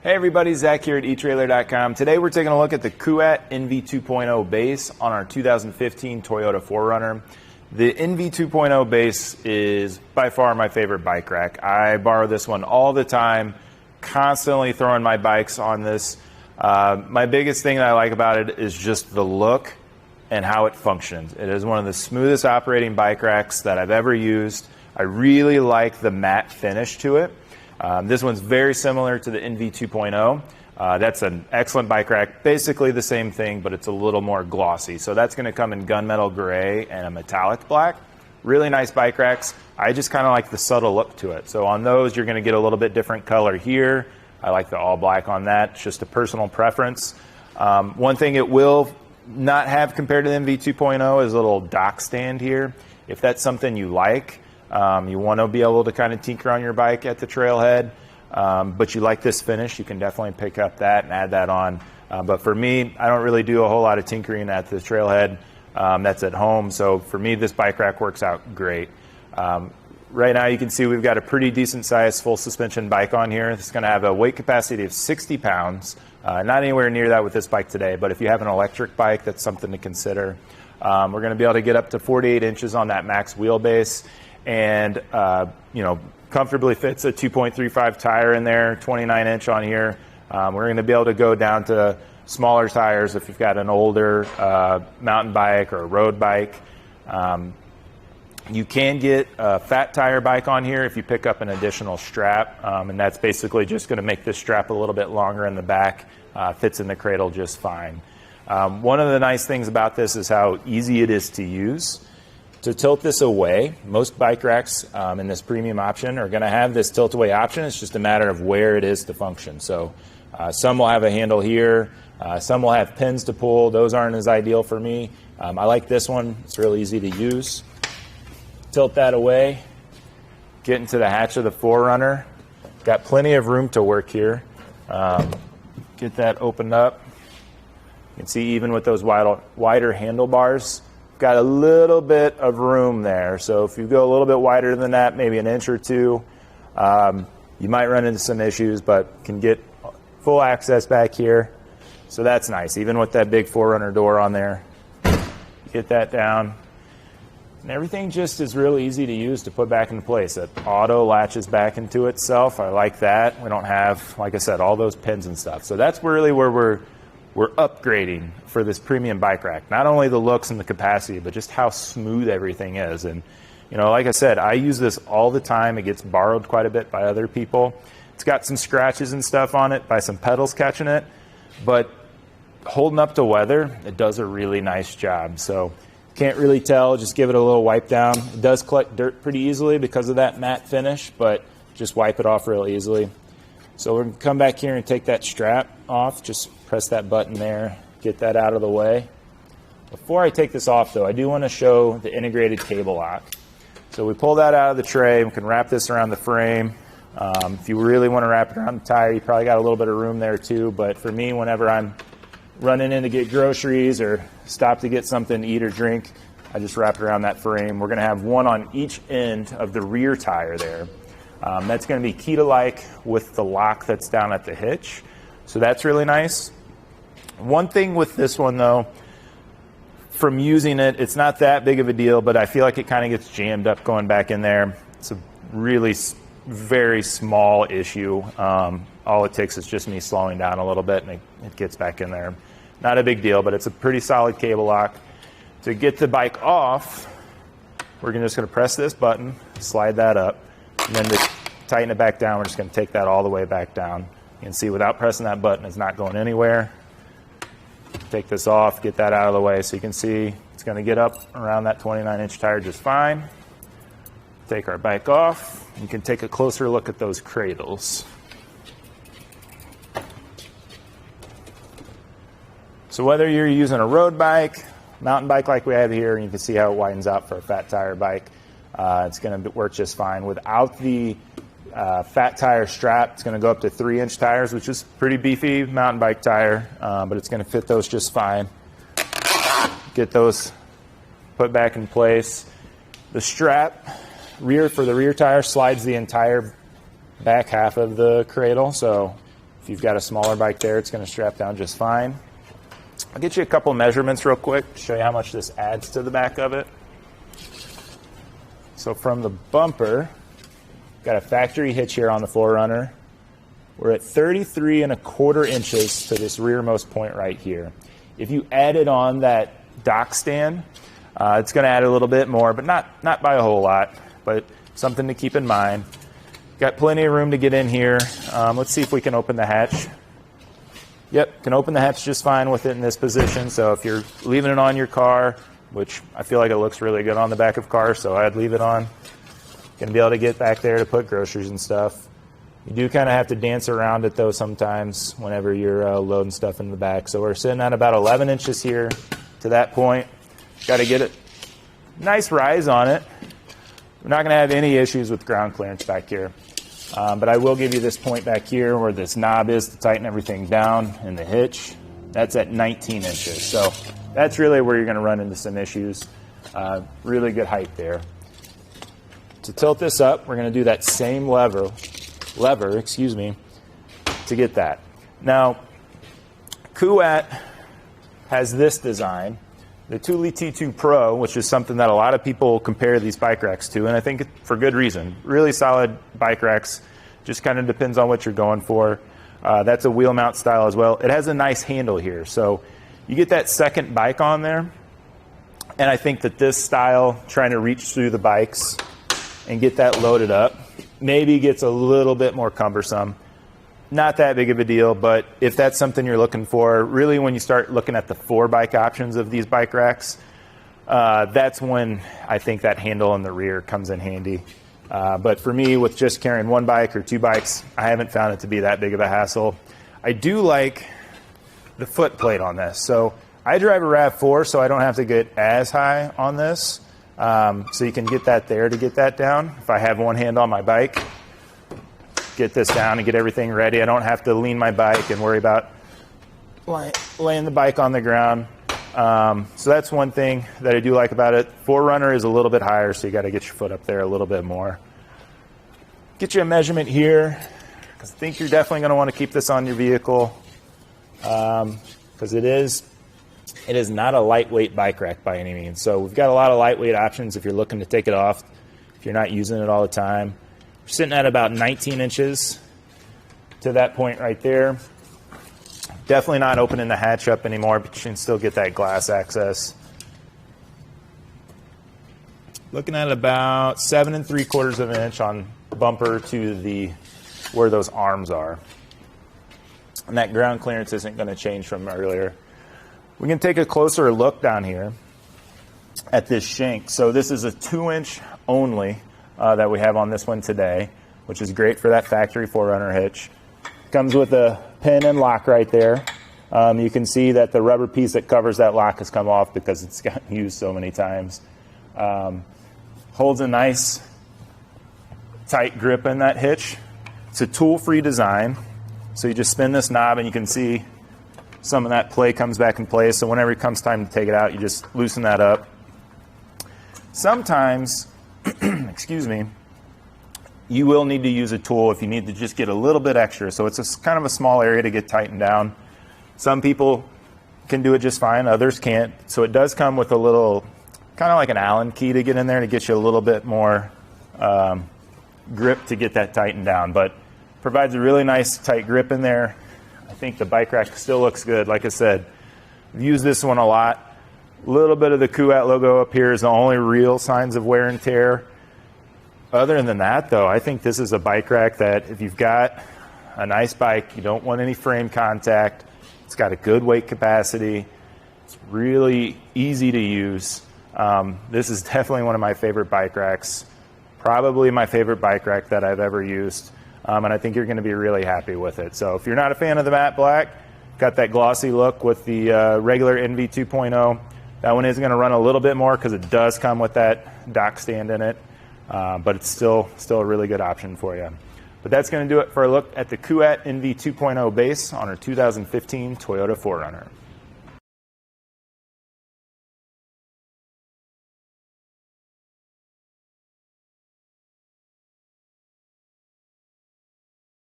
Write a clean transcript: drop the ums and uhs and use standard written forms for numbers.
Hey everybody, Zack here at etrailer.com. Today we're taking a look at the Kuat NV 2.0 base on our 2015 Toyota 4Runner. The NV 2.0 base is by far my favorite bike rack. I borrow this one all the time, constantly throwing my bikes on this. My biggest thing that I like about it is just the look and how it functions. It is one of the smoothest operating bike racks that I've ever used. I really like the matte finish to it. This one's very similar to the NV 2.0. That's an excellent bike rack, basically the same thing, but it's a little more glossy. So that's going to come in gunmetal gray and a metallic black. Really nice bike racks. I just kind of like the subtle look to it. So on those, you're going to get a little bit different color here. I like the all black on that. It's just a personal preference. One thing it will not have compared to the NV 2.0 is a little dock stand here. If that's something you like, you want to be able to kind of tinker on your bike at the trailhead, but you like this finish, you can definitely pick up that and add that on. But for me, I don't really do a whole lot of tinkering at the trailhead. That's at home. So for me, this bike rack works out great. Right now you can see we've got a pretty decent sized full suspension bike on here. It's going to have a weight capacity of 60 pounds. Not anywhere near that with this bike today, but if you have an electric bike, that's something to consider. We're going to be able to get up to 48 inches on that max wheelbase. And, comfortably fits a 2.35 tire in there, 29 inch on here. We're going to be able to go down to smaller tires if you've got an older mountain bike or a road bike. You can get a fat tire bike on here if you pick up an additional strap, and that's basically just going to make this strap a little bit longer in the back. Fits in the cradle just fine. One of the nice things about this is how easy it is to use. To tilt this away, most bike racks in this premium option are going to have this tilt away option. It's just a matter of where it is to function. So some will have a handle here, some will have pins to pull. Those aren't as ideal for me. I like this one. It's real easy to use. Tilt that away, get into the hatch of the 4Runner. Got plenty of room to work here. Get that opened up. You can see even with those wider handlebars, got a little bit of room there. So if you go a little bit wider than that, maybe an inch or two, you might run into some issues, but can get full access back here. So that's nice, even with that big 4Runner door on there. Get that down. And everything just is real easy to use to put back into place. It auto latches back into itself. I like that. We don't have, like I said, all those pins and stuff. So that's really where we're upgrading for this premium bike rack. Not only the looks and the capacity, but just how smooth everything is. And, like I said, I use this all the time. It gets borrowed quite a bit by other people. It's got some scratches and stuff on it by some pedals catching it, but holding up to weather, it does a really nice job. So can't really tell, just give it a little wipe down. It does collect dirt pretty easily because of that matte finish, but just wipe it off real easily. So we're going to come back here and take that strap off. Just press that button there, get that out of the way. Before I take this off though, I do want to show the integrated cable lock. So we pull that out of the tray, we can wrap this around the frame. If you really want to wrap it around the tire, you probably got a little bit of room there too, but for me, whenever I'm running in to get groceries or stop to get something to eat or drink, I just wrap it around that frame. We're going to have one on each end of the rear tire there. That's going to be key-to-like with the lock that's down at the hitch. So that's really nice. One thing with this one, though, from using it, it's not that big of a deal, but I feel like it kind of gets jammed up going back in there. It's a really very small issue. All it takes is just me slowing down a little bit, and it gets back in there. Not a big deal, but it's a pretty solid cable lock. To get the bike off, we're just going to press this button, slide that up, and then to tighten it back down, we're just going to take that all the way back down. You can see without pressing that button, it's not going anywhere. Take this off, get that out of the way, so you can see it's going to get up around that 29-inch tire just fine. Take our bike off. You can take a closer look at those cradles. So whether you're using a road bike, mountain bike like we have here, and you can see how it widens out for a fat tire bike, it's going to work just fine. Without the fat tire strap, it's going to go up to 3-inch tires, which is pretty beefy mountain bike tire, but it's going to fit those just fine. Get those put back in place. The strap for the rear tire slides the entire back half of the cradle, so If you've got a smaller bike there, it's going to strap down just fine. I'll get you a couple measurements real quick to show you how much this adds to the back of it. So from the bumper, got a factory hitch here on the 4Runner. We're at 33¼ inches to this rearmost point right here. If you added on that dock stand, it's going to add a little bit more, but not by a whole lot, but something to keep in mind. Got plenty of room to get in here. Let's see if we can open the hatch. Yep, can open the hatch just fine with it in this position. So if you're leaving it on your car, which I feel like it looks really good on the back of cars, so I'd leave it on. Gonna be able to get back there to put groceries and stuff. You do kind of have to dance around it though sometimes whenever you're loading stuff in the back. So we're sitting at about 11 inches here to that point. Got to get it nice rise on it. We're not going to have any issues with ground clearance back here. But I will give you this point back here where this knob is to tighten everything down in the hitch. That's at 19 inches. So that's really where you're going to run into some issues. Really good height there. To tilt this up, we're going to do that same lever, to get that. Now, Kuat has this design, the Thule T2 Pro, which is something that a lot of people compare these bike racks to, and I think for good reason. Really solid bike racks, just kind of depends on what you're going for. That's a wheel mount style as well. It has a nice handle here, so you get that second bike on there, and I think that this style, trying to reach through the bikes and get that loaded up, maybe gets a little bit more cumbersome. Not that big of a deal, but if that's something you're looking for, really when you start looking at the 4-bike options of these bike racks, that's when I think that handle in the rear comes in handy. But for me, with just carrying 1 bike or 2 bikes, I haven't found it to be that big of a hassle. I do like the foot plate on this. So I drive a RAV4, so I don't have to get as high on this. So you can get that there to get that down. If I have one hand on my bike, get this down and get everything ready. I don't have to lean my bike and worry about laying the bike on the ground. So that's one thing that I do like about it. 4Runner is a little bit higher, so you got to get your foot up there a little bit more. Get you a measurement here, because I think you're definitely going to want to keep this on your vehicle, because it is not a lightweight bike rack by any means. So we've got a lot of lightweight options if you're looking to take it off, if you're not using it all the time. We're sitting at about 19 inches to that point right there. Definitely not opening the hatch up anymore, but you can still get that glass access. Looking at about 7 3/4 of an inch on bumper to where those arms are. And that ground clearance isn't going to change from earlier. We can take a closer look down here at this shank. So this is a 2-inch only that we have on this one today, which is great for that factory 4Runner hitch. Comes with a pin and lock right there. You can see that the rubber piece that covers that lock has come off because it's gotten used so many times. Holds a nice tight grip in that hitch. It's a tool-free design, so you just spin this knob and you can see some of that play comes back in place. So whenever it comes time to take it out, you just loosen that up. Sometimes, excuse me, you will need to use a tool if you need to just get a little bit extra. So it's kind of a small area to get tightened down. Some people can do it just fine, others can't. So it does come with a little, kind of like an Allen key to get in there to get you a little bit more grip to get that tightened down. But provides a really nice tight grip in there. I think the bike rack still looks good. Like I said, I've used this one a lot. A little bit of the Kuat logo up here is the only real signs of wear and tear. Other than that, though, I think this is a bike rack that if you've got a nice bike, you don't want any frame contact, it's got a good weight capacity, it's really easy to use. This is definitely one of my favorite bike racks, probably my favorite bike rack that I've ever used, and I think you're going to be really happy with it. So if you're not a fan of the matte black, got that glossy look with the regular NV 2.0, that one is going to run a little bit more because it does come with that dock stand in it. But it's still a really good option for you. But that's going to do it for a look at the Kuat NV 2.0 base on our 2015 Toyota 4Runner.